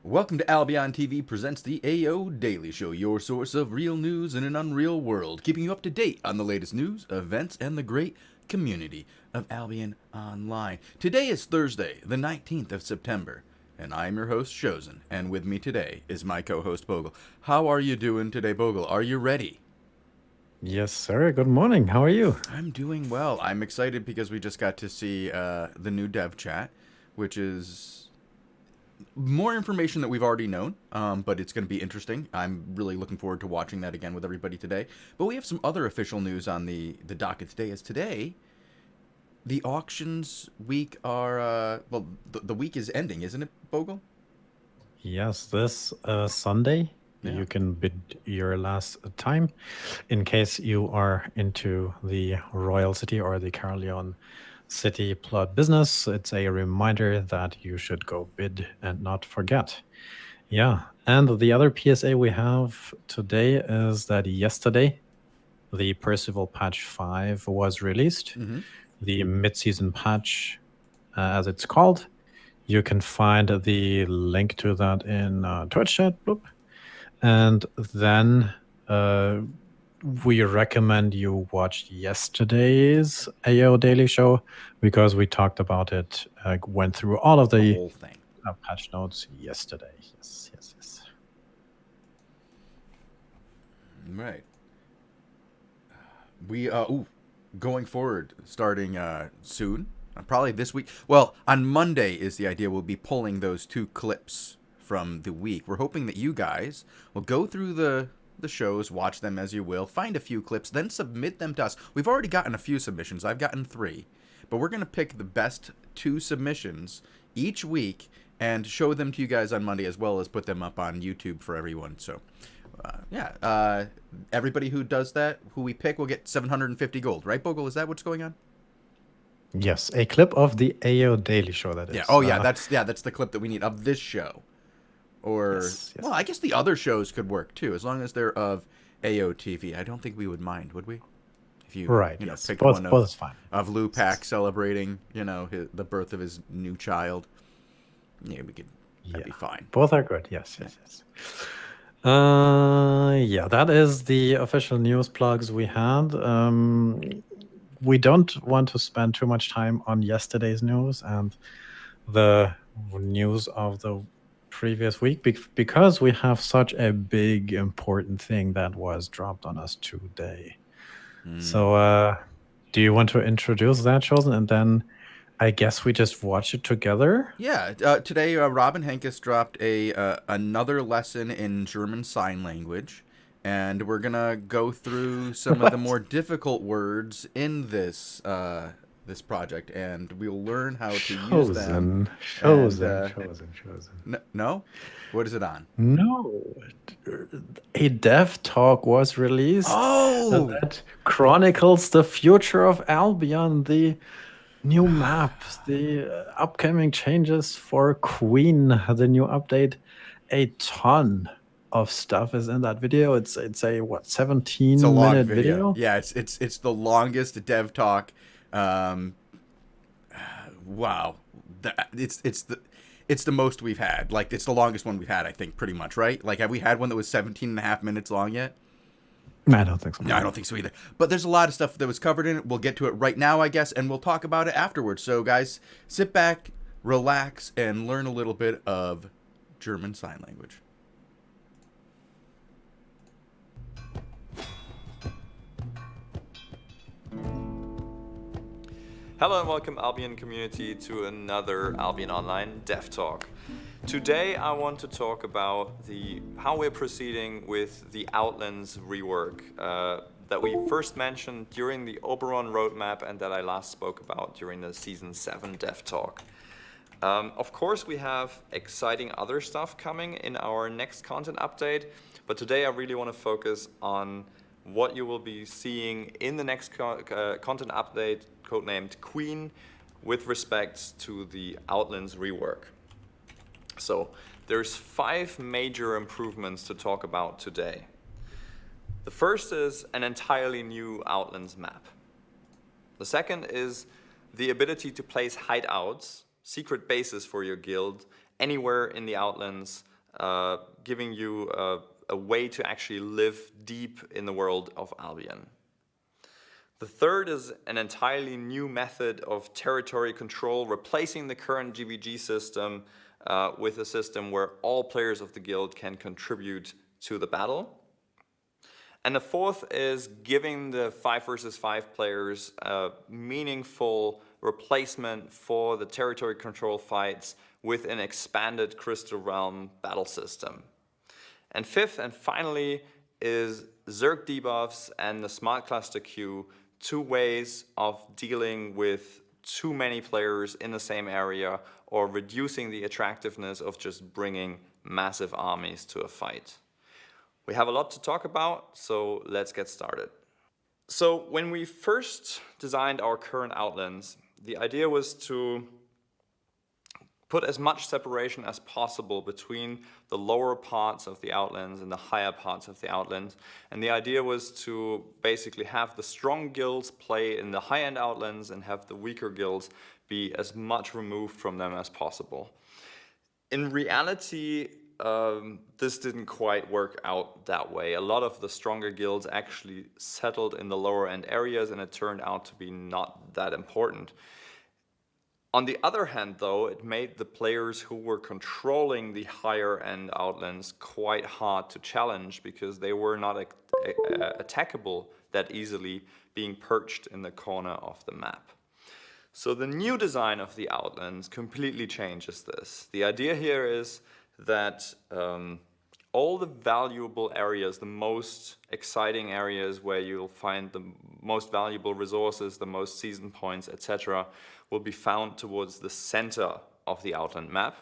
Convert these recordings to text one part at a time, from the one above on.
Welcome to Albion TV presents the AO Daily Show, your source of real news in an unreal world, keeping you up to date on the latest news, events, and the great community of Albion Online. Today is Thursday, the 19th of September, and I'm your host, Shozen, and with me today is my co-host, Bogul. How are you doing today, Bogul? Are you ready? Yes, sir. Good morning. How are you? I'm doing well. I'm excited because we just got to see the new dev chat, which is more information that we've already known, but it's going to be interesting. I'm really looking forward to watching that again with everybody today. But we have some other official news on the docket today. As today, the auctions week are the week is ending, isn't it, Bogle? Yes, this Sunday Yeah. you can bid your last time in case you are into the Royal City or the Carleon City plot business. It's a reminder that you should go bid and not forget. Yeah, and the other PSA we have today is that yesterday the Percival patch 5 was released. Mm-hmm. The mid-season patch, as it's called. You can find the link to that in Twitch chat. Bloop. And then we recommend you watch yesterday's AO Daily Show because we talked about it, went through all of The the whole thing. patch notes yesterday. Yes, yes, yes. Right. We going forward, starting soon, probably this week. Well, on Monday is the idea. We'll be pulling those two clips from the week. We're hoping that you guys will go through the shows, watch them as you will, find a few clips, then submit them to us. We've already gotten a few submissions. I've gotten 3, but we're gonna pick the best 2 submissions each week and show them to you guys on Monday, as well as put them up on YouTube for everyone. So everybody who does that, who we pick, will get 750 gold, right, Bogle? Is that what's going on? Yes, a clip of the AO Daily Show, that is. Yeah. Oh, yeah. That's the clip that we need of this show. Or Yes, yes. well, I guess the other shows could work too, as long as they're of AOTV. I don't think we would mind, would we? If you Right, yes, yes. picked one Both is fine. of Lupac celebrating the birth of his new child. Yeah, we could. That'd be fine. Both are good. Yes, yes, yes. Yeah, that is the official news plugs we had. We don't want to spend too much time on yesterday's news and the news of the previous week because we have such a big, important thing that was dropped on us today. So, do you want to introduce that, Chosen, and then I guess we just watch it together? Yeah, today Robin Henkes dropped another lesson in German Sign Language, and we're gonna go through some of the more difficult words in this project, and we'll learn how to use them. Chosen. No, what is it on? No, a dev talk was released Oh, that chronicles the future of Albion, the new map, the upcoming changes for Queen, the new update. A ton of stuff is in that video. It's a 17-minute video. Yeah, it's the longest dev talk. Wow, it's the most we've had. Like, it's the longest one we've had, I think, pretty much, right? Like, have we had one that was 17 and a half minutes long yet? I don't think so. No, I don't think so either. But there's a lot of stuff that was covered in it. We'll get to it right now, I guess, and we'll talk about it afterwards. So, guys, sit back, relax, and learn a little bit of German Sign Language. Hello and welcome Albion community to another Albion Online Dev Talk. Today I want to talk about how we're proceeding with the Outlands rework that we first mentioned during the Oberon roadmap and that I last spoke about during the Season 7 Dev Talk. Of course we have exciting other stuff coming in our next content update, but today I really want to focus on what you will be seeing in the next content update, codenamed Queen, with respect to the Outlands rework. So there's 5 major improvements to talk about today. The first is an entirely new Outlands map. The second is the ability to place hideouts, secret bases for your guild, anywhere in the Outlands giving you a way to actually live deep in the world of Albion. The third is an entirely new method of territory control, replacing the current GVG system with a system where all players of the guild can contribute to the battle. And the fourth is giving the 5 versus 5 players a meaningful replacement for the territory control fights with an expanded Crystal Realm battle system. And fifth and finally is Zerg debuffs and the Smart Cluster queue, 2 ways of dealing with too many players in the same area or reducing the attractiveness of just bringing massive armies to a fight. We have a lot to talk about, so let's get started. So when we first designed our current Outlands, the idea was to put as much separation as possible between the lower parts of the Outlands and the higher parts of the Outlands. And the idea was to basically have the strong guilds play in the high-end Outlands and have the weaker guilds be as much removed from them as possible. In reality, this didn't quite work out that way. A lot of the stronger guilds actually settled in the lower end areas, and it turned out to be not that important. On the other hand, though, it made the players who were controlling the higher end Outlands quite hard to challenge because they were not attackable that easily, being perched in the corner of the map. So the new design of the Outlands completely changes this. The idea here is that all the valuable areas, the most exciting areas where you'll find the most valuable resources, the most season points, etc., will be found towards the center of the Outland map,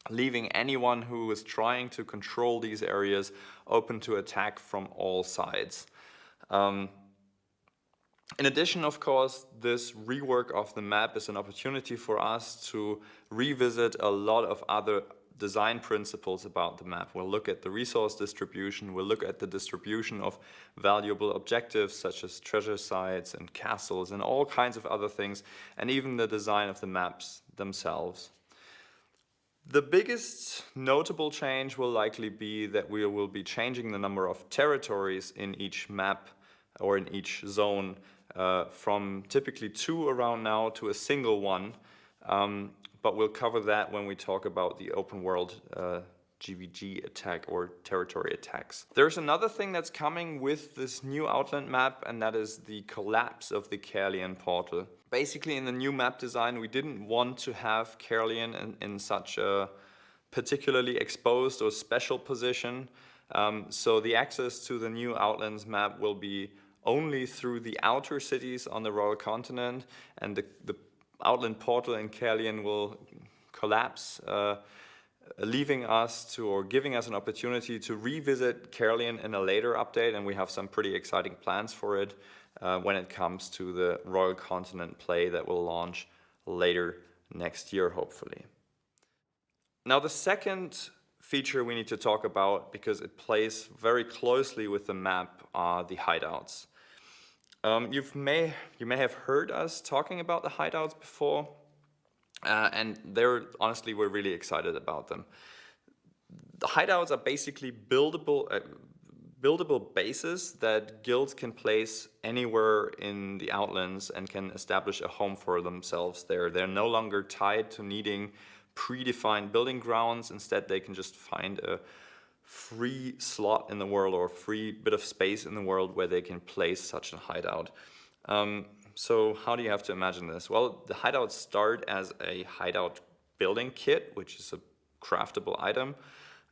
leaving anyone who is trying to control these areas open to attack from all sides. In addition, of course, this rework of the map is an opportunity for us to revisit a lot of other design principles about the map. We'll look at the resource distribution, we'll look at the distribution of valuable objectives such as treasure sites and castles and all kinds of other things, and even the design of the maps themselves. The biggest notable change will likely be that we will be changing the number of territories in each map or in each zone from typically 2 around now to a single one. But we'll cover that when we talk about the open world GVG attack or territory attacks. There's another thing that's coming with this new Outland map, and that is the collapse of the Caerleon portal. Basically, in the new map design, we didn't want to have Caerleon in such a particularly exposed or special position. So the access to the new Outlands map will be only through the outer cities on the Royal Continent, and the Outland portal in Caerleon will collapse, leaving us to, or giving us an opportunity to revisit Caerleon in a later update, and we have some pretty exciting plans for it when it comes to the Royal Continent play that will launch later next year, hopefully. Now, the second feature we need to talk about, because it plays very closely with the map, are the hideouts. You may have heard us talking about the hideouts before, and honestly, we're really excited about them. The hideouts are basically buildable bases that guilds can place anywhere in the Outlands and can establish a home for themselves there. They're no longer tied to needing predefined building grounds. Instead, they can just find a free slot in the world or a free bit of space in the world where they can place such a hideout. So how do you have to imagine this? Well, the hideouts start as a hideout building kit, which is a craftable item,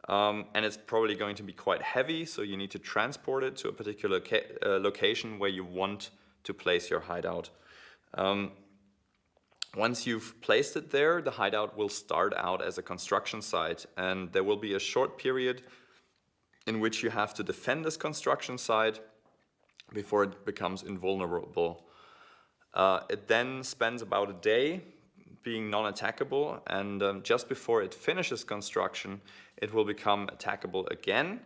and it's probably going to be quite heavy, so you need to transport it to a particular location where you want to place your hideout. Once you've placed it there, the hideout will start out as a construction site, and there will be a short period in which you have to defend this construction site before it becomes invulnerable. It then spends about a day being non-attackable, and just before it finishes construction, it will become attackable again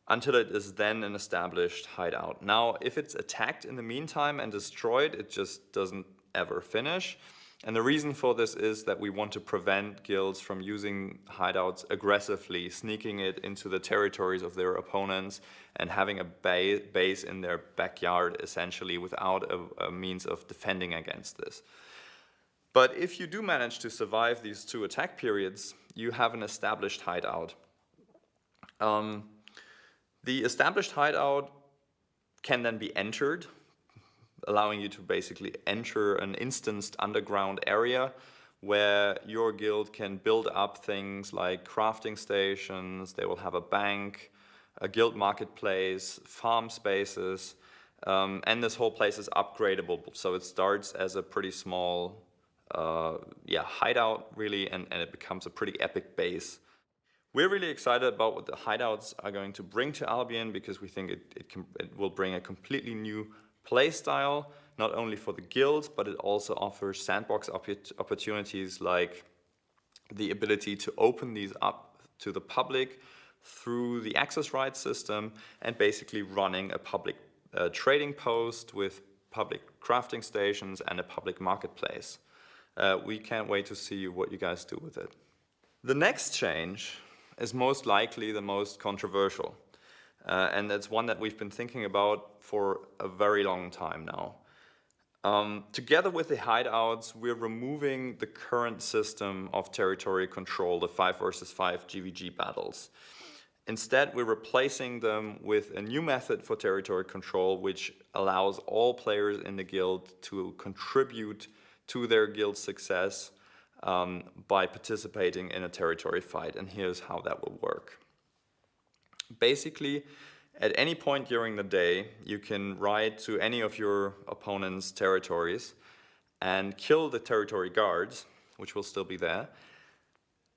until it is then an established hideout. Now, if it's attacked in the meantime and destroyed, it just doesn't ever finish. And the reason for this is that we want to prevent guilds from using hideouts aggressively, sneaking it into the territories of their opponents and having a base in their backyard, essentially, without a means of defending against this. But if you do manage to survive these 2 attack periods, you have an established hideout. The established hideout can then be entered, allowing you to basically enter an instanced underground area where your guild can build up things like crafting stations. They will have a bank, a guild marketplace, farm spaces, and this whole place is upgradable. So it starts as a pretty small hideout, really, and it becomes a pretty epic base. We're really excited about what the hideouts are going to bring to Albion, because we think it will bring a completely new playstyle, not only for the guilds, but it also offers sandbox opportunities, like the ability to open these up to the public through the access rights system, and basically running a public trading post with public crafting stations and a public marketplace. We can't wait to see what you guys do with it. The next change is most likely the most controversial. And it's one that we've been thinking about for a very long time now. Together with the hideouts, we're removing the current system of territory control, the 5 versus 5 GVG battles. Instead, we're replacing them with a new method for territory control, which allows all players in the guild to contribute to their guild's success by participating in a territory fight. And here's how that will work. Basically, at any point during the day, you can ride to any of your opponent's territories and kill the territory guards, which will still be there.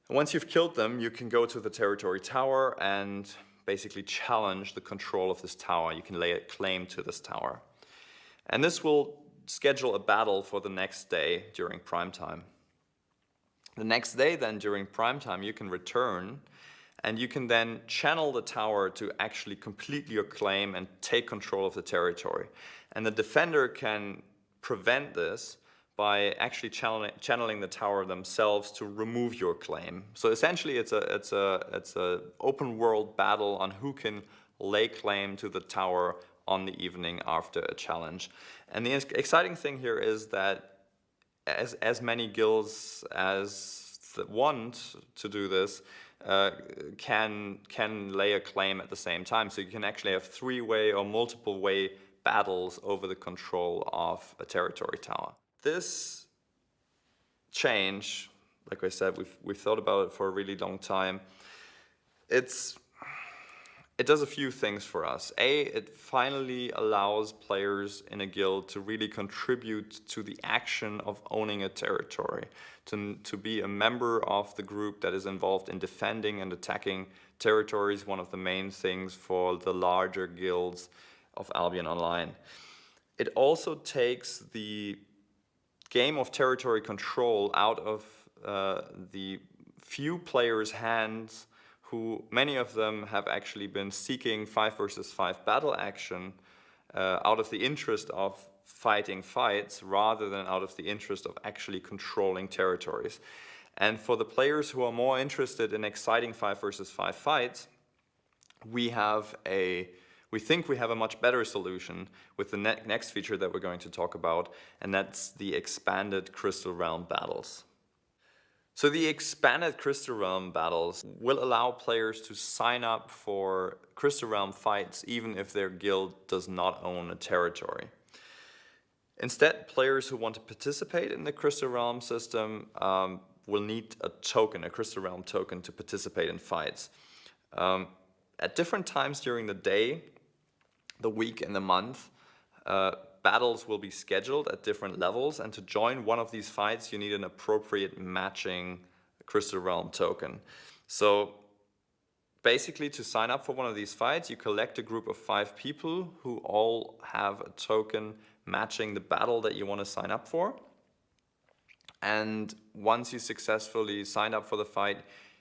Once you've killed them, you can go to the territory tower and basically challenge the control of this tower. You can lay a claim to this tower. And this will schedule a battle for the next day during prime time. The next day then, during prime time, you can return and you can then channel the tower to actually complete your claim and take control of the territory. And the defender can prevent this by actually channeling the tower themselves to remove your claim. So essentially it's a open world battle on who can lay claim to the tower on the evening after a challenge. And the exciting thing here is that as many guilds as want to do this can lay a claim at the same time. So you can actually have 3-way or multiple-way battles over the control of a territory tower. This change, like I said, we've thought about it for a really long time. It does a few things for us. It finally allows players in a guild to really contribute to the action of owning a territory, to be a member of the group that is involved in defending and attacking territories, one of the main things for the larger guilds of Albion Online. It also takes the game of territory control out of the few players' hands who, many of them have actually been seeking 5 versus 5 battle action out of the interest of fighting fights rather than out of the interest of actually controlling territories. And for the players who are more interested in exciting 5 versus 5 fights, we think we have a much better solution with the next feature that we're going to talk about, and that's the expanded Crystal Realm battles. So the expanded Crystal Realm battles will allow players to sign up for Crystal Realm fights even if their guild does not own a territory. Instead, players who want to participate in the Crystal Realm system will need a token, a Crystal Realm token, to participate in fights. At different times during the day, the week and the month, battles will be scheduled at different levels, and to join one of these fights you need an appropriate matching Crystal Realm token. So basically, to sign up for one of these fights, you collect a group of 5 people who all have a token matching the battle that you want to sign up for. And once you successfully signed up for the fight,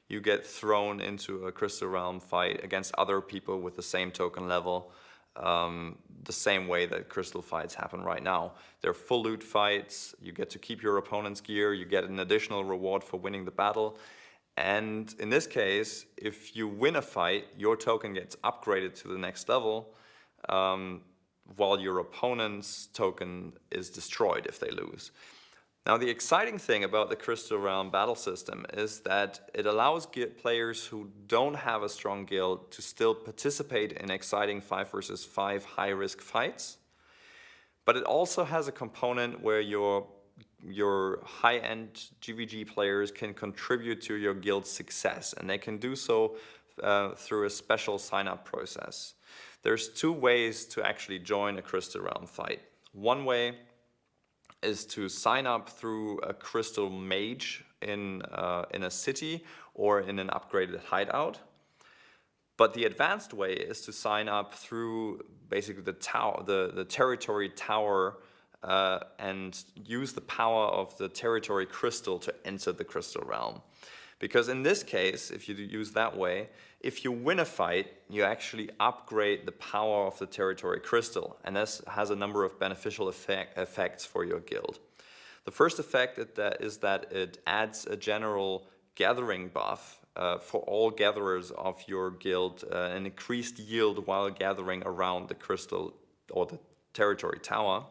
you get thrown into a Crystal Realm fight against other people with the same token level. the same way that crystal fights happen right now. They're full loot fights, you get to keep your opponent's gear, you get an additional reward for winning the battle. And in this case, if you win a fight, your token gets upgraded to the next level, while your opponent's token is destroyed if they lose. Now, the exciting thing about the Crystal Realm battle system is that it allows players who don't have a strong guild to still participate in exciting 5 versus 5 high-risk fights. But it also has a component where your high-end GVG players can contribute to your guild's success, and they can do so through a special sign-up process. There's 2 ways to actually join a Crystal Realm fight. One way is to sign up through a Crystal Mage in a city or in an upgraded hideout. But the advanced way is to sign up through basically the territory tower, and use the power of the territory crystal to enter the Crystal Realm. Because in this case, if you use that way, if you win a fight, you actually upgrade the power of the territory crystal, and this has a number of beneficial effects for your guild. The first effect is that it adds a general gathering buff for all gatherers of your guild, an increased yield while gathering around the crystal or the territory tower.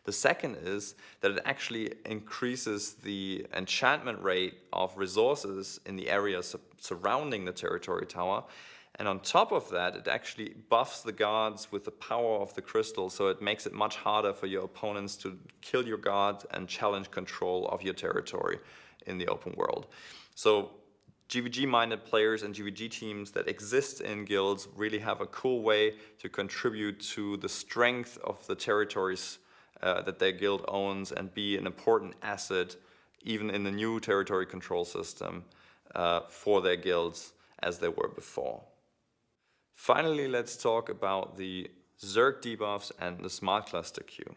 The second is that it actually increases the enchantment rate of resources in the area surrounding the territory tower. And on top of that, it actually buffs the guards with the power of the crystal, so it makes it much harder for your opponents to kill your guard and challenge control of your territory in the open world. So GVG-minded players and GVG teams that exist in guilds really have a cool way to contribute to the strength of the territories that their guild owns and be an important asset even in the new territory control system for their guilds as they were before. Finally, let's talk about the Zerg debuffs and the smart cluster queue.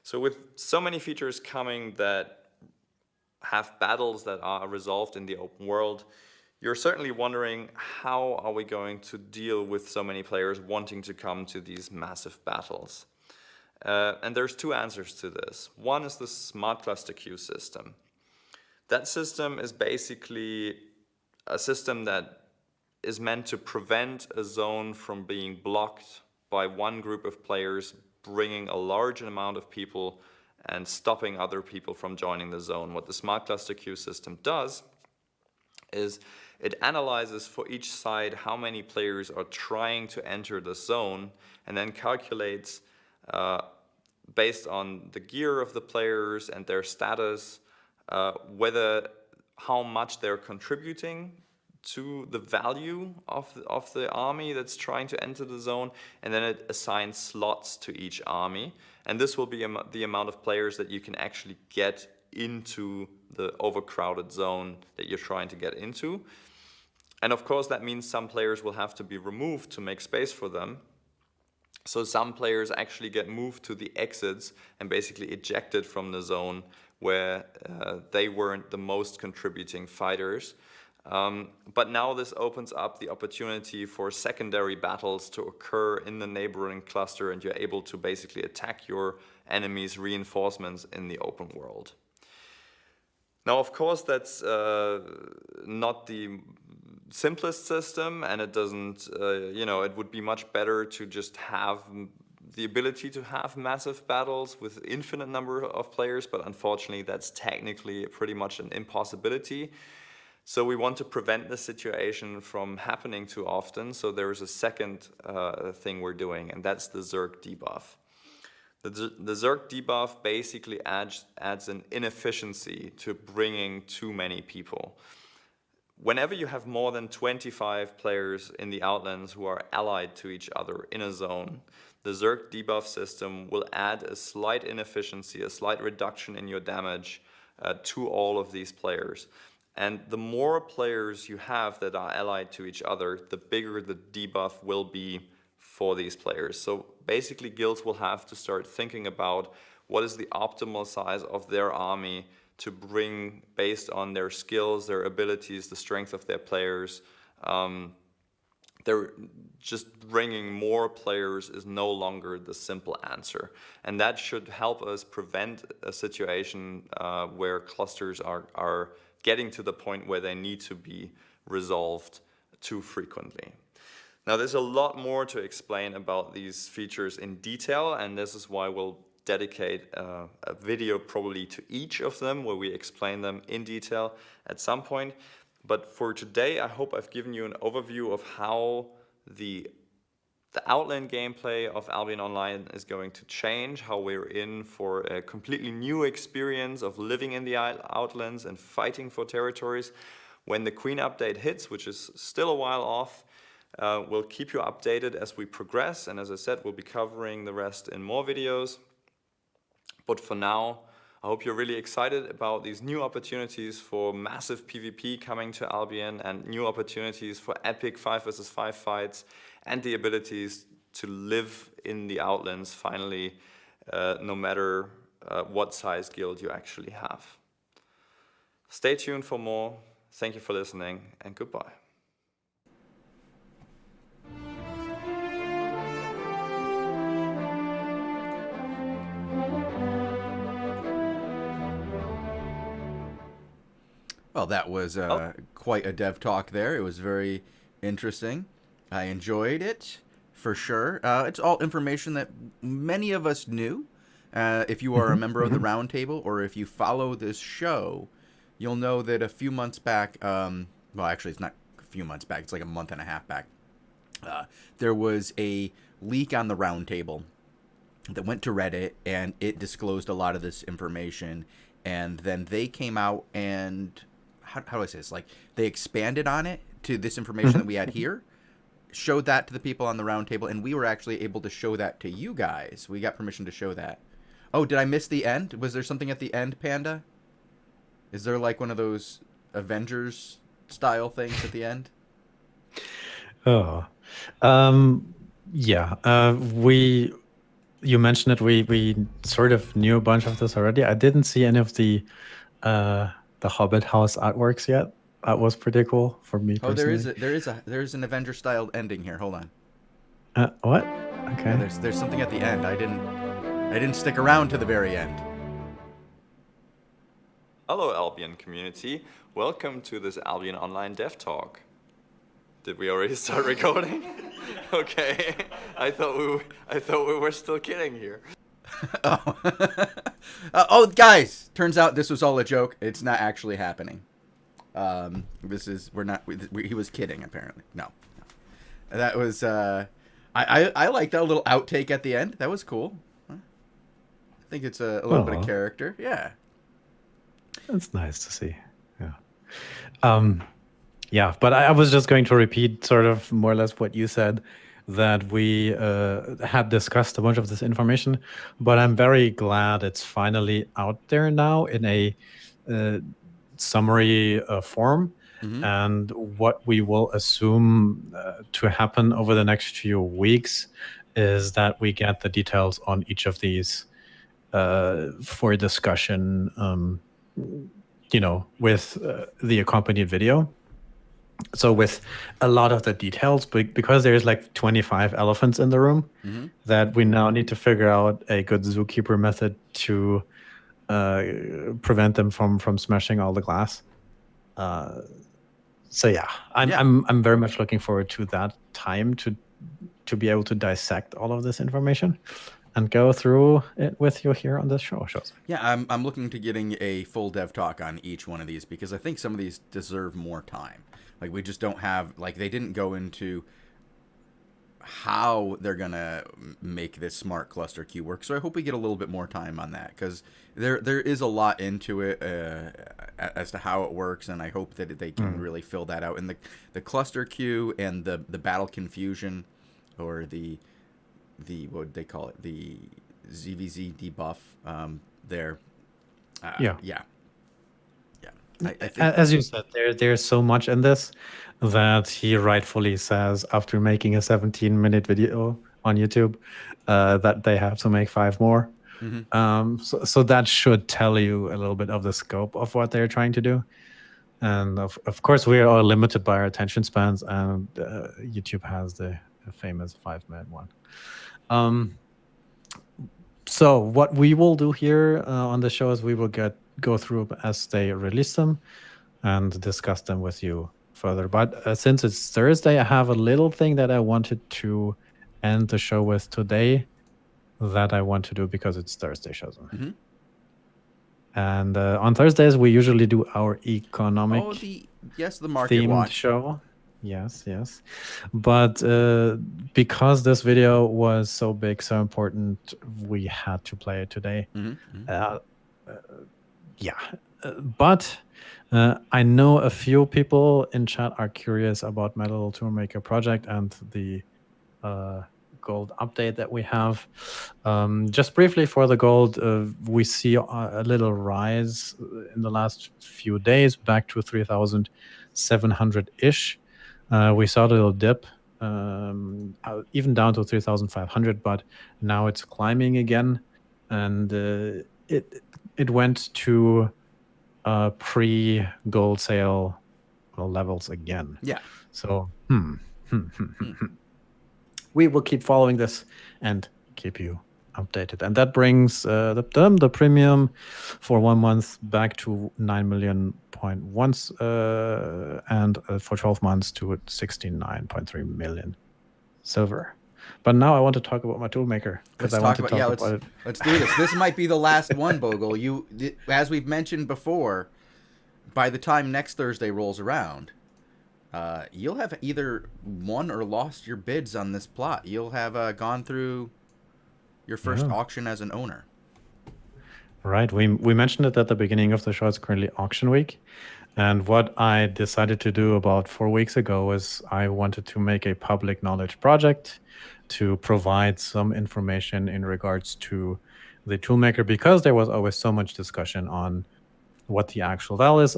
So with so many features coming that have battles that are resolved in the open world, you're certainly wondering, how are we going to deal with so many players wanting to come to these massive battles? And there's 2 answers to this. One is the smart cluster queue system. That system is basically a system that is meant to prevent a zone from being blocked by one group of players bringing a large amount of people and stopping other people from joining the zone. What the smart cluster queue system does is it analyzes for each side how many players are trying to enter the zone, and then calculates based on the gear of the players and their status, how much they're contributing to the value of the army that's trying to enter the zone, and then it assigns slots to each army. And this will be the amount of players that you can actually get into the overcrowded zone that you're trying to get into. And of course, that means some players will have to be removed to make space for them. So some players actually get moved to the exits and basically ejected from the zone where they weren't the most contributing fighters. But now this opens up the opportunity for secondary battles to occur in the neighboring cluster, and you're able to basically attack your enemy's reinforcements in the open world. Now, of course, that's not the simplest system, and it doesn't, it would be much better to just have the ability to have massive battles with infinite number of players, but unfortunately that's technically pretty much an impossibility. So we want to prevent the situation from happening too often, so there is a second thing we're doing, and that's the Zerg debuff. The Zerg debuff basically adds an inefficiency to bringing too many people. Whenever you have more than 25 players in the Outlands who are allied to each other in a zone, the Zerg debuff system will add a slight inefficiency, a slight reduction in your damage to all of these players. And the more players you have that are allied to each other, the bigger the debuff will be for these players. So basically guilds will have to start thinking about what is the optimal size of their army to bring based on their skills, their abilities, the strength of their players, they're just bringing more players is no longer the simple answer. And that should help us prevent a situation where clusters are getting to the point where they need to be resolved too frequently. Now, there's a lot more to explain about these features in detail, and this is why we'll dedicate a video probably to each of them, where we explain them in detail at some point. But for today, I hope I've given you an overview of how the Outland gameplay of Albion Online is going to change, how we're in for a completely new experience of living in the Outlands and fighting for territories. When the Queen update hits, which is still a while off, we'll keep you updated as we progress, and as I said, we'll be covering the rest in more videos. But for now, I hope you're really excited about these new opportunities for massive PvP coming to Albion and new opportunities for epic 5 vs 5 fights and the abilities to live in the Outlands finally, no matter what size guild you actually have. Stay tuned for more. Thank you for listening, and goodbye. Well, that was quite a dev talk there. It was very interesting. I enjoyed it, for sure. It's all information that many of us knew. If you are a member of the Roundtable, or if you follow this show, you'll know that a few months back, well, actually, it's not a few months back. It's like a month and a half back. There was a leak on the Roundtable that went to Reddit, and it disclosed a lot of this information. And then they came out and... How do I say this? Like, they expanded on it to this information that we had here, showed that to the people on the Roundtable, and we were actually able to show that to you guys. We got permission to show that. Oh, did I miss the end? Was there something at the end, Panda? Is there like one of those Avengers style things at the end? Oh, yeah. You mentioned it. We sort of knew a bunch of this already. I didn't see any of the Hobbit house artworks yet. That was pretty cool for me personally. Oh, there is an Avenger style ending here. Hold on. What? Okay. Yeah, there's something at the end. I didn't stick around to the very end. Hello, Albion community. Welcome to this Albion Online Dev Talk. Did we already start recording? Okay. I thought we were still kidding here. Oh. Oh, guys! Turns out this was all a joke. It's not actually happening. He was kidding, apparently. No. That was, I like that little outtake at the end. That was cool. I think it's a little bit of character. Yeah. That's nice to see. Yeah. Yeah, but I was just going to repeat sort of more or less what you said, that we had discussed a bunch of this information, but I'm very glad it's finally out there now in a summary form. And what we will assume to happen over the next few weeks is that we get the details on each of these for discussion, with the accompanied video. So with a lot of the details, because there's like 25 elephants in the room, that we now need to figure out a good zookeeper method to prevent them from smashing all the glass. So yeah, I'm very much looking forward to that time to be able to dissect all of this information and go through it with you here on this show. Yeah, I'm looking to getting a full dev talk on each one of these, because I think some of these deserve more time. Like, we just don't have, like, they didn't go into how they're going to make this smart cluster queue work. So I hope we get a little bit more time on that, because there is a lot into it as to how it works, and I hope that they can really fill that out. And the cluster queue and the battle confusion, or the what would they call it? The ZVZ debuff there. Yeah. I think, as you said, there's so much in this that he rightfully says, after making a 17-minute video on YouTube, that they have to make 5 more. So that should tell you a little bit of the scope of what they're trying to do. And of course, we are all limited by our attention spans, and YouTube has the famous 5-minute one. So what we will do here on the show is we will go through as they release them and discuss them with you further. But since it's Thursday, I have a little thing that I wanted to end the show with today that I want to do because it's Thursday, Shozen. Mm-hmm. And on Thursdays, we usually do our economic the market themed watch show. Yes. But because this video was so big, so important, we had to play it today. Mm-hmm. But I know a few people in chat are curious about my little toolmaker project and the gold update that we have. Just briefly for the gold, we see a little rise in the last few days back to 3,700-ish. We saw a little dip, even down to 3,500, but now it's climbing again, and it went to pre-gold sale levels again. Yeah. So we will keep following this and keep you updated. And that brings the premium for 1 month back to 9 million point once, and for 12 months to 69.3 million silver. But now I want to talk about my toolmaker because I want to talk about it. Let's do this. This might be the last one, Bogul. As we've mentioned before, by the time next Thursday rolls around, you'll have either won or lost your bids on this plot. You'll have gone through your first auction as an owner. Right. We mentioned it at the beginning of the show. It's currently auction week. And what I decided to do about 4 weeks ago was I wanted to make a public knowledge project to provide some information in regards to the toolmaker, because there was always so much discussion on what the actual values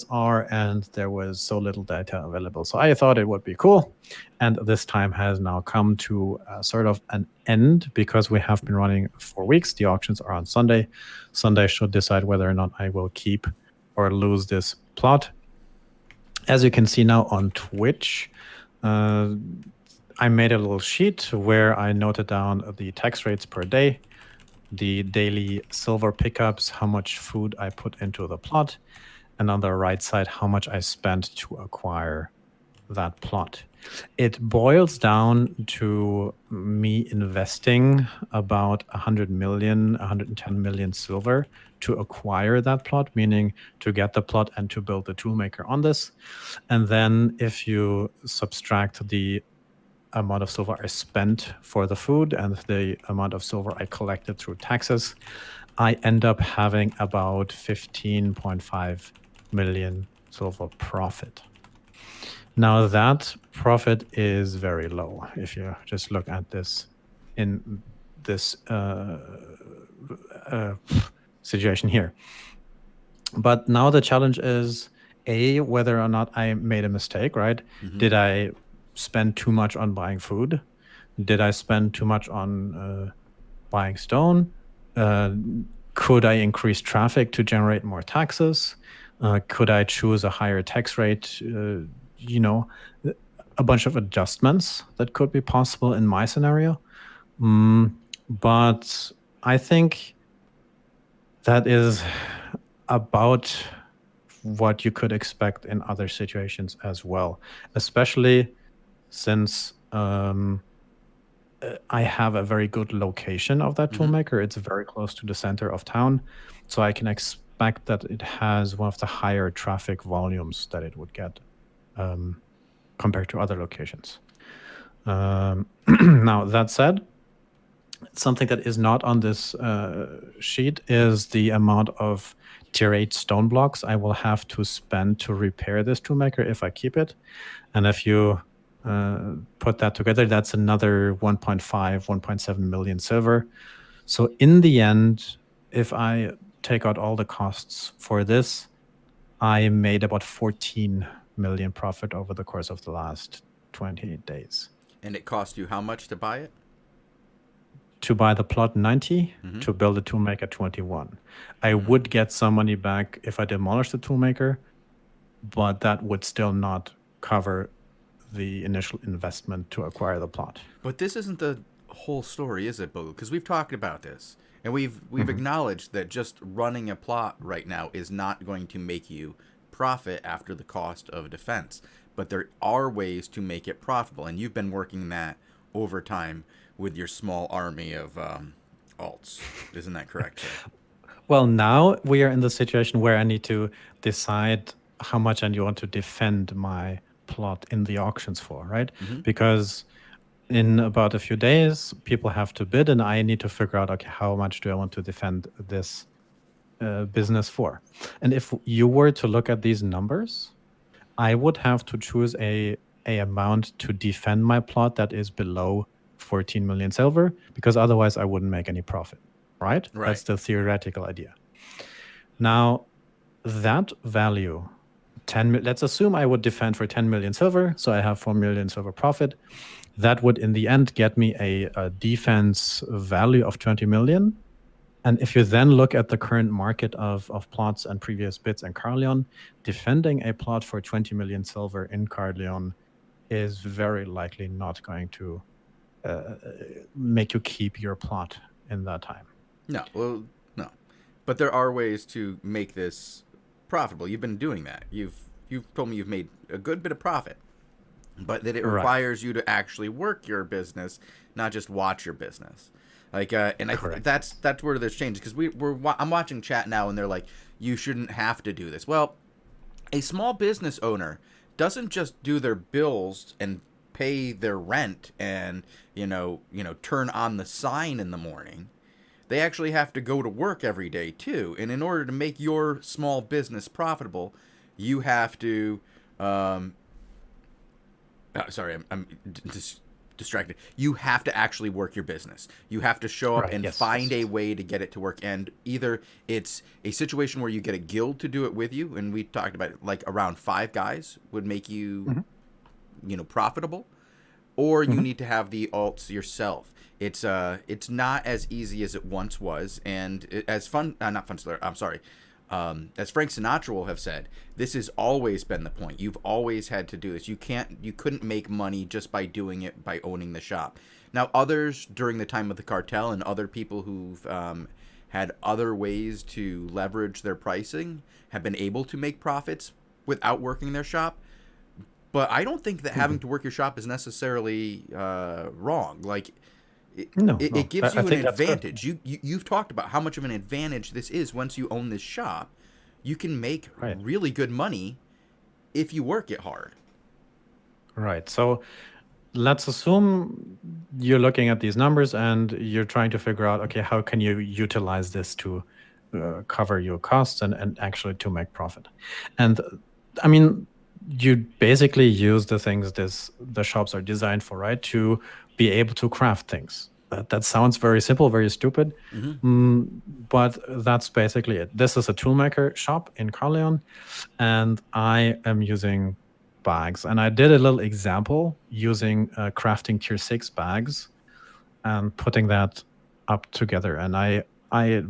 are, and there was so little data available. So I thought it would be cool. And this time has now come to sort of an end because we have been running 4 weeks. The auctions are on Sunday. Sunday should decide whether or not I will keep or lose this plot. As you can see now on Twitch, I made a little sheet where I noted down the tax rates per day, the daily silver pickups, how much food I put into the plot, and on the right side, how much I spent to acquire that plot. It boils down to me investing about 110 million silver to acquire that plot, meaning to get the plot and to build the toolmaker on this. And then if you subtract the amount of silver I spent for the food and the amount of silver I collected through taxes, I end up having about 15.5 million silver profit. Now that profit is very low if you just look at this in this situation here. But now the challenge is whether or not I made a mistake, right? Mm-hmm. Did I spend too much on buying food? Did I spend too much on buying stone? Could I increase traffic to generate more taxes? Could I choose a higher tax rate? A bunch of adjustments that could be possible in my scenario. But I think that is about what you could expect in other situations as well, especially since I have a very good location of that toolmaker. It's very close to the center of town, so I can expect that it has one of the higher traffic volumes that it would get compared to other locations. Now, that said, something that is not on this sheet is the amount of tier 8 stone blocks I will have to spend to repair this toolmaker if I keep it. And if you put that together, that's another 1.7 million silver. So in the end, if I take out all the costs for this, I made about 14 million profit over the course of the last 28 days. And it cost you how much to buy it? To buy the plot 90, to build the toolmaker 21. I would get some money back if I demolish the toolmaker, but that would still not cover the initial investment to acquire the plot. But this isn't the whole story, is it, Bogul? Because we've talked about this, and we've acknowledged that just running a plot right now is not going to make you profit after the cost of defense. But there are ways to make it profitable, and you've been working that over time with your small army of alts. Isn't that correct? Well, now we are in the situation where I need to decide how much I want to defend my plot in the auctions for, right? Because in about a few days, people have to bid, and I need to figure out, okay, how much do I want to defend this business for? And if you were to look at these numbers, I would have to choose a amount to defend my plot that is below 14 million silver, because otherwise I wouldn't make any profit, right? That's the theoretical idea. Now, that value, let's assume I would defend for 10 million silver, so I have 4 million silver profit. That would, in the end, get me a defense value of 20 million. And if you then look at the current market of plots and previous bids in Carleon, defending a plot for 20 million silver in Carleon is very likely not going to make you keep your plot in that time. No. But there are ways to make this profitable. You've been doing that. You've told me you've made a good bit of profit, but that it requires you to actually work your business, not just watch your business. Like, and I think that's where there's changes, because I'm watching chat now, and they're like, you shouldn't have to do this. Well, a small business owner doesn't just do their bills and pay their rent and turn on the sign in the morning. They actually have to go to work every day too. And in order to make your small business profitable, you have to I'm just distracted. You have to actually work your business. You have to show up and find a way to get it to work. And either it's a situation where you get a guild to do it with you, and we talked about it, like around 5 guys would make you profitable, or you need to have the alts yourself. It's not as easy as it once was, and as Frank Sinatra will have said, this has always been the point. You've always had to do this. You couldn't make money just by doing it by owning the shop. Now, others during the time of the cartel and other people who've had other ways to leverage their pricing have been able to make profits without working their shop. But I don't think that having to work your shop is necessarily wrong. Like, it gives you an advantage. You've talked about how much of an advantage this is once you own this shop. You can make really good money if you work it hard. Right. So let's assume you're looking at these numbers and you're trying to figure out, okay, how can you utilize this to cover your costs and actually to make profit? And I mean, you basically use the things the shops are designed for, right? To be able to craft things. That sounds very simple, very stupid, but that's basically it. This is a toolmaker shop in Carleon, and I am using bags. And I did a little example using crafting tier 6 bags and putting that up together. And I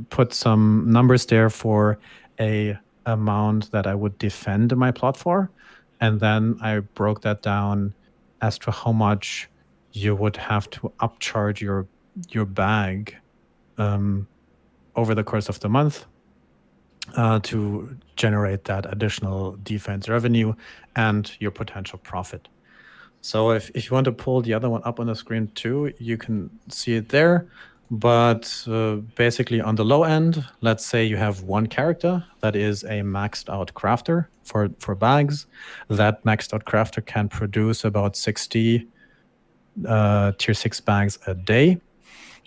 put some numbers there for a amount that I would defend my plot for. And then I broke that down as to how much you would have to upcharge your bag over the course of the month to generate that additional defense revenue and your potential profit. So if you want to pull the other one up on the screen too, you can see it there. But basically on the low end, let's say you have one character that is a maxed out crafter for bags. That maxed out crafter can produce about 60 tier 6 bags a day.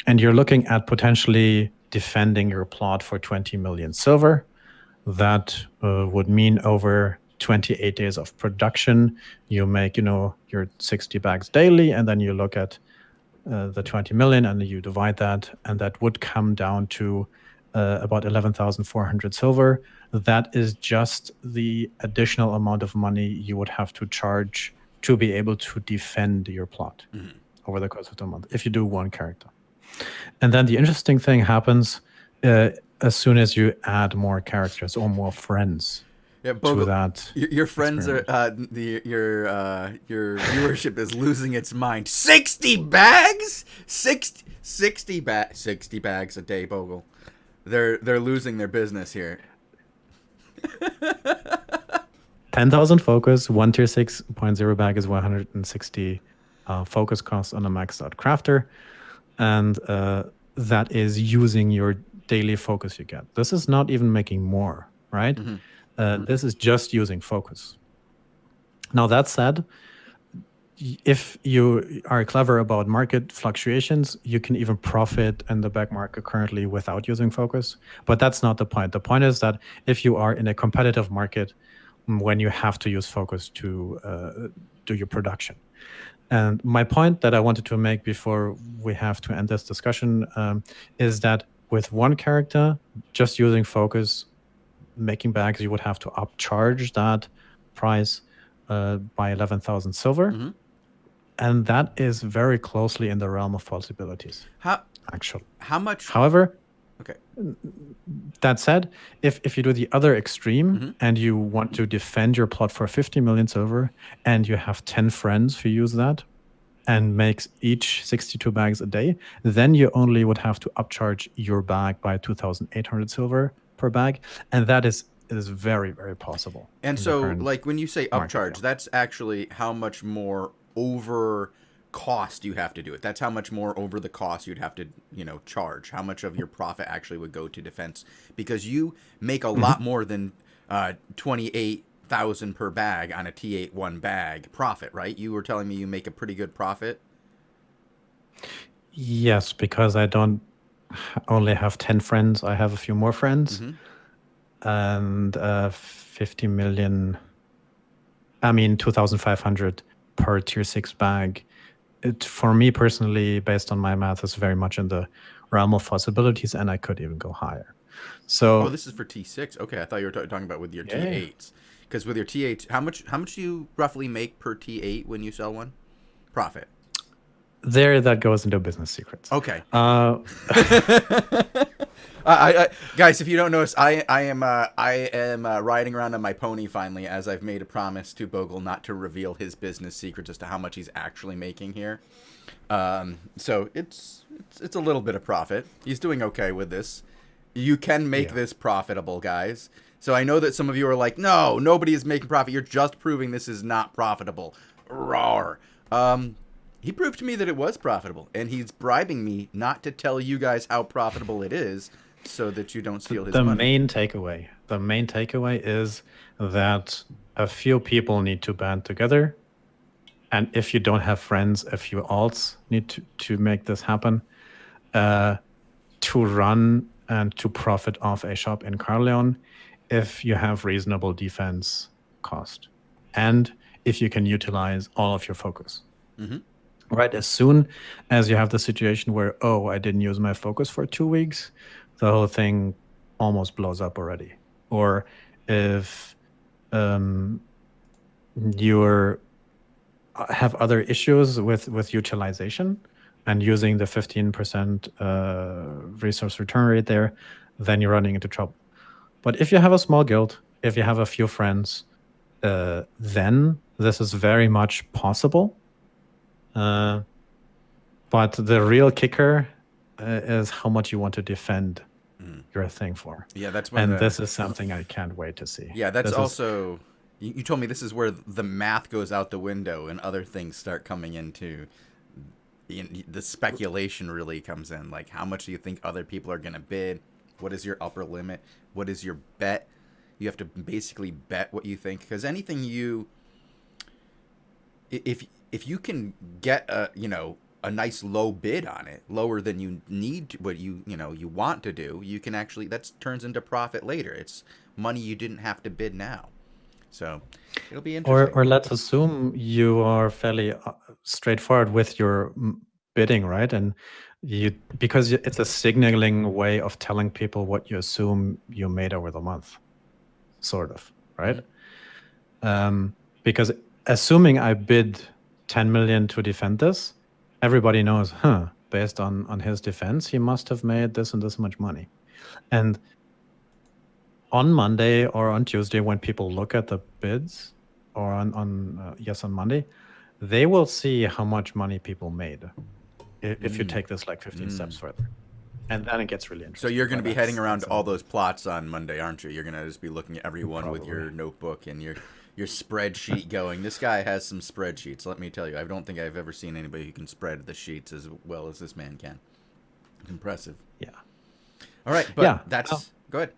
And you're looking at potentially defending your plot for 20 million silver. That would mean over 28 days of production, you make, your 60 bags daily, and then you look at the 20 million and you divide that, and that would come down to about 11,400 silver. That is just the additional amount of money you would have to charge to be able to defend your plot over the course of the month if you do one character. And then the interesting thing happens as soon as you add more characters or more friends. Yeah, to Bogul, that. your friends are your viewership is losing its mind. 60 bags, 60 bags a day, Bogul. They're losing their business here. 10,000 focus, one tier 6.0 bag is 160 focus cost on a maxed out crafter. And that is using your daily focus you get. This is not even making more, right? This is just using focus. Now, that said, if you are clever about market fluctuations, you can even profit in the back market currently without using focus. But that's not the point. The point is that if you are in a competitive market, when you have to use focus to do your production. And my point that I wanted to make before we have to end this discussion is that with one character, just using focus, making bags, you would have to upcharge that price by 11,000 silver. And that is very closely in the realm of possibilities. Actually. How much? However, okay. That said, if you do the other extreme and you want to defend your plot for 50 million silver and you have 10 friends who use that and makes each 62 bags a day, then you only would have to upcharge your bag by 2,800 silver per bag. And that is very, very possible. And so, like, when you say upcharge, that's actually how much more over cost you have to do it. That's how much more over the cost you'd have to, charge. How much of your profit actually would go to defense, because you make a lot more than 28,000 per bag on a T81 bag profit, right? You were telling me you make a pretty good profit. Yes, because I don't only have 10 friends. I have a few more friends, and 50 million. 2,500 per tier 6 bag. It, for me personally, based on my math, is very much in the realm of possibilities, and I could even go higher. So, this is for T6. Okay, I thought you were talking about with your T8s. Because with your T8s, how much do you roughly make per T8 when you sell one? Profit. That goes into business secrets. Okay. Guys, if you don't notice, I am riding around on my pony finally, as I've made a promise to Bogul not to reveal his business secrets as to how much he's actually making here. So it's a little bit of profit. He's doing okay with this. You can make this profitable, guys. So I know that some of you are like, no, nobody is making profit. You're just proving this is not profitable. Rawr. He proved to me that it was profitable, and he's bribing me not to tell you guys how profitable it is, so that you don't steal his money. The main takeaway is that a few people need to band together, and if you don't have friends, a few alts need to make this happen, to run and to profit off a shop in Carleon, if you have reasonable defense cost, and if you can utilize all of your focus. Right, as soon as you have the situation where, I didn't use my focus for 2 weeks, the whole thing almost blows up already. Or if you have other issues with utilization and using the 15% resource return rate there, then you're running into trouble. But if you have a small guild, if you have a few friends, then this is very much possible. But the real kicker is how much you want to defend your thing for. Yeah, that's when. And this is something I can't wait to see. Yeah, that's also. You told me this is where the math goes out the window and other things start coming into. The speculation really comes in. Like, how much do you think other people are going to bid? What is your upper limit? What is your bet? You have to basically bet what you think, because anything you. If you can get a nice low bid on it, lower than you need, what you want to do, you can actually, that turns into profit later. It's money you didn't have to bid now. So it'll be interesting. Or let's assume you are fairly straightforward with your bidding, right? And because it's a signaling way of telling people what you assume you made over the month, sort of, right? Because assuming I bid 10 million to defend this, everybody knows, based on his defense, he must have made this and this much money. And on Monday or on Tuesday, when people look at the bids, or on Monday, they will see how much money people made if you take this like 15 steps further. And then it gets really So interesting. you're going to But be heading around that's to all those plots on Monday, aren't you? You're going to just be looking at everyone with Probably. your notebook and your spreadsheet going. This guy has some spreadsheets, let me tell you. I don't think I've ever seen anybody who can spread the sheets as well as this man can. Impressive. Yeah. All right, but Yeah, go ahead.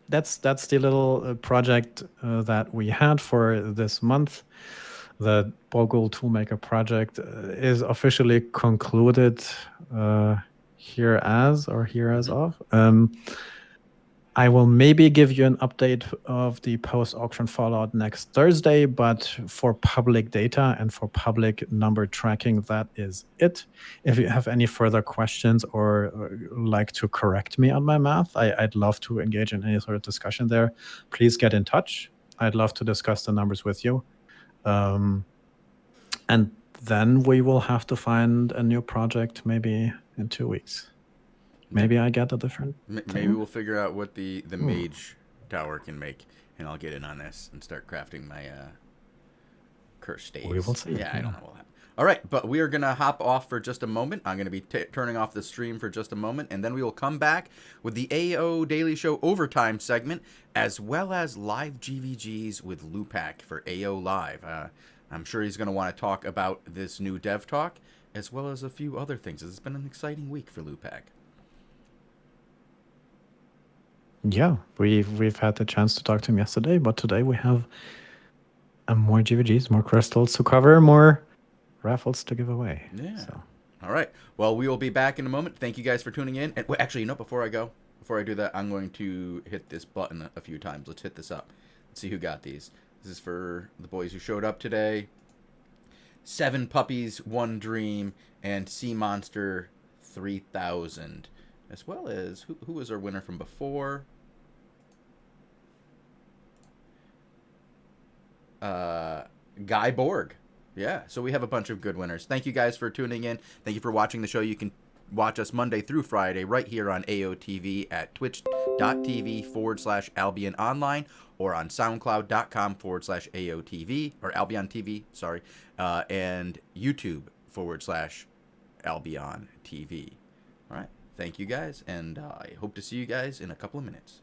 That's the little project that we had for this month. The Bogul Toolmaker project is officially concluded here as of. I will maybe give you an update of the post-auction fallout next Thursday, but for public data and for public number tracking, that is it. If you have any further questions or like to correct me on my math, I'd love to engage in any sort of discussion there. Please get in touch. I'd love to discuss the numbers with you. And then we will have to find a new project maybe in 2 weeks. Maybe I get a different. Maybe we'll figure out what the mage tower can make, and I'll get in on this and start crafting my curse staves. We will see. Yeah, I don't know what will happen. All right, but we are going to hop off for just a moment. I'm going to be turning off the stream for just a moment, and then we will come back with the AO Daily Show Overtime segment, as well as live GVGs with Lupac for AO Live. I'm sure he's going to want to talk about this new dev talk, as well as a few other things. It's been an exciting week for Lupac. Yeah, we've had the chance to talk to him yesterday, but today we have more GVGs, more crystals to cover, more raffles to give away. Yeah. So. All right. Well, we will be back in a moment. Thank you guys for tuning in. And actually, before I do that, I'm going to hit this button a few times. Let's hit this up. Let's see who got these. This is for the boys who showed up today. 7 Puppies, 1 Dream, and Sea Monster 3000. As well as, who was our winner from before? Guy Borg. Yeah, so we have a bunch of good winners. Thank you guys for tuning in. Thank you for watching the show. You can watch us Monday through Friday right here on AOTV at twitch.tv/Albion Online or on soundcloud.com/AOTV or Albion TV, sorry, and YouTube/Albion TV. All right. Thank you guys, and I hope to see you guys in a couple of minutes.